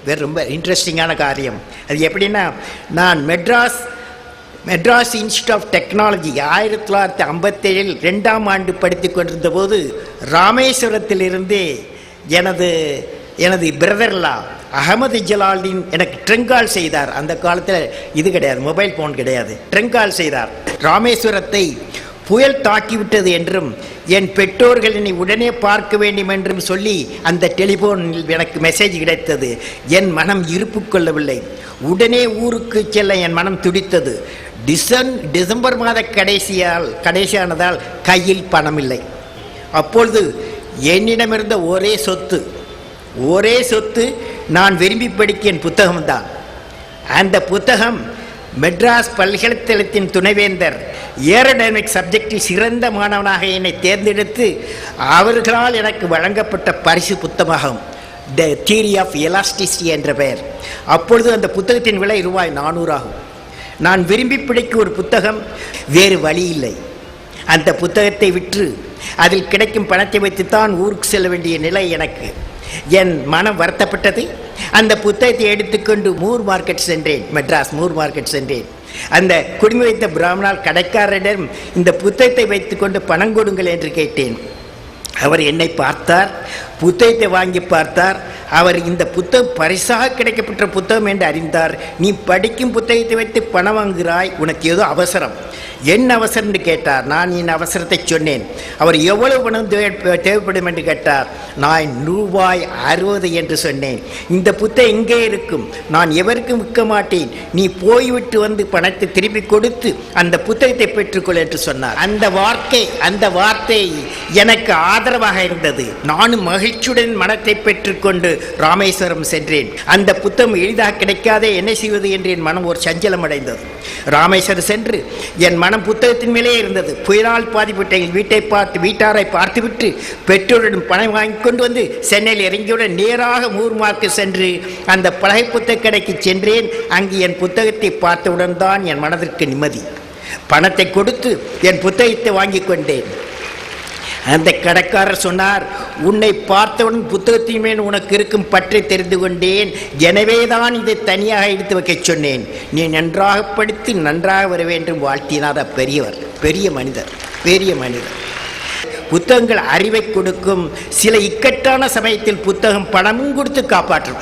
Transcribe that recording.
வேறு ரொம்ப இன்ட்ரெஸ்டிங்கான காரியம். அது எப்படின்னா, நான் மெட்ராஸ் இன்ஸ்டியூட் ஆஃப் டெக்னாலஜி 1957 2ஆம் ஆண்டு படித்து கொண்டிருந்த போது ராமேஸ்வரத்திலிருந்து எனது பிரதர்லா அகமது ஜலாலுதீன் எனக்கு ட்ரெங்கால் செய்தார். அந்த காலத்தில் இது கிடையாது, மொபைல் ஃபோன் கிடையாது. ட்ரெங்கால் செய்தார். ராமேஸ்வரத்தை புயல் தாக்கிவிட்டது என்றும் என் பெற்றோர்கள் என்னை உடனே பார்க்க வேண்டும் என்றும் சொல்லி அந்த டெலிஃபோனில் எனக்கு மெசேஜ் கிடைத்தது. என் மனம் இருப்பு கொள்ளவில்லை. உடனே ஊருக்கு செல்ல என் மனம் துடித்தது. டிசம்பர் மாத கடைசியானதால் கையில் பணம் இல்லை. அப்பொழுது என்னிடமிருந்த ஒரே சொத்து நான் விரும்பி படிக்க என் புத்தகம்தான். அந்த புத்தகம் மெட்ராஸ் பல்கலைக்கழகத்தின் துணைவேந்தர் ஏரோடைனமிக் சப்ஜெக்டில் சிறந்த மாணவனாக என்னை தேர்ந்தெடுத்து அவர்களால் எனக்கு வழங்கப்பட்ட பரிசு புத்தகம் த தியரி ஆஃப் எலாஸ்டிசிட்டி என்ற பெயர். அப்பொழுது அந்த புத்தகத்தின் விலை ₹400 ஆகும். நான் விரும்பி படிக்கும் ஒரு புத்தகம், வேறு வழி இல்லை. அந்த புத்தகத்தை விற்று அதில் கிடைக்கும் பணத்தை வைத்துத்தான் ஊருக்கு செல்ல வேண்டிய நிலை எனக்கு. என் மனம் வருத்தப்பட்டது. அந்த புத்தகத்தை எடுத்துக்கொண்டு மெட்ராஸ் மூர் மார்க்கெட் சென்றேன். அந்த குடுமி வைத்த பிராமணால் கடைக்காரரிடம் இந்த புத்தகத்தை வைத்துக்கொண்டு பணம் கொடுங்கள் என்று கேட்டேன். அவர் என்னை பார்த்தார், புத்தகத்தை வாங்கி பார்த்தார். அவர் இந்த புத்தகம் பரிசாக கிடைக்கப்பட்ட புத்தகம் என்று அறிந்தார். நீ படிக்கும் புத்தகத்தை வைத்து பணம் வாங்குகிறாய், உனக்கு ஏதோ அவசரம். என்ன அவசரம் என்று கேட்டார். நான் என் அவசரத்தை சொன்னேன். அவர் எவ்வளவு பணம் தேவைப்படும் என்று கேட்டார். நான் ₹60 என்று சொன்னேன். இந்த புத்தகம் இங்கே இருக்கும், நான் எவருக்கும் விற்க மாட்டேன், நீ போய்விட்டு வந்து பணத்தை திருப்பி கொடுத்து அந்த புத்தகத்தை பெற்றுக்கொள் என்று சொன்னார். அந்த வார்த்தை எனக்கு ஆதரவாக இருந்தது. நானும் மகிழ்ச்சியுடன் மனத்தை பெற்றுக்கொண்டு ராமேஸ்வரம் சென்றேன். அந்த புத்தகம் எளிதாக கிடைக்காதே, என்ன செய்வது என்று என் மனம் ஒரு சஞ்சலம் அடைந்தது. ராமேஸ்வரம் சென்று என் மனம் புத்தகத்தின் மேலே இருந்தது. புயலால் பாதிப்பட்ட எங்கள் வீட்டாரை பார்த்துவிட்டு பெற்றோரிடம் பணம் வாங்கி கொண்டு வந்து சென்னையில் இறங்கியுடன் நேராக மூர் மார்க்கெட் சென்று அந்த பழைய புத்தக கடைக்கு சென்றேன். அங்கு என் புத்தகத்தை பார்த்தவுடன் தான் என் மனதிற்கு நிம்மதி. பணத்தை கொடுத்து என் புத்தகத்தை வாங்கி கொண்டேன். அந்த கடைக்காரர் சொன்னார், உன்னை பார்த்தவுடன் புத்தகத்தின் மேல் உனக்கு இருக்கும் பற்றி தெரிந்து கொண்டேன், எனவே தான் இதை தனியாக எடுத்து வைக்க சொன்னேன். நீ நன்றாக படித்து நன்றாக வர வேண்டும் வாழ்த்தினார். பெரிய மனிதர். புத்தகங்கள் அறிவை கொடுக்கும். சில இக்கட்டான சமயத்தில் புத்தகம் பணமும் கொடுத்து காப்பாற்றும்.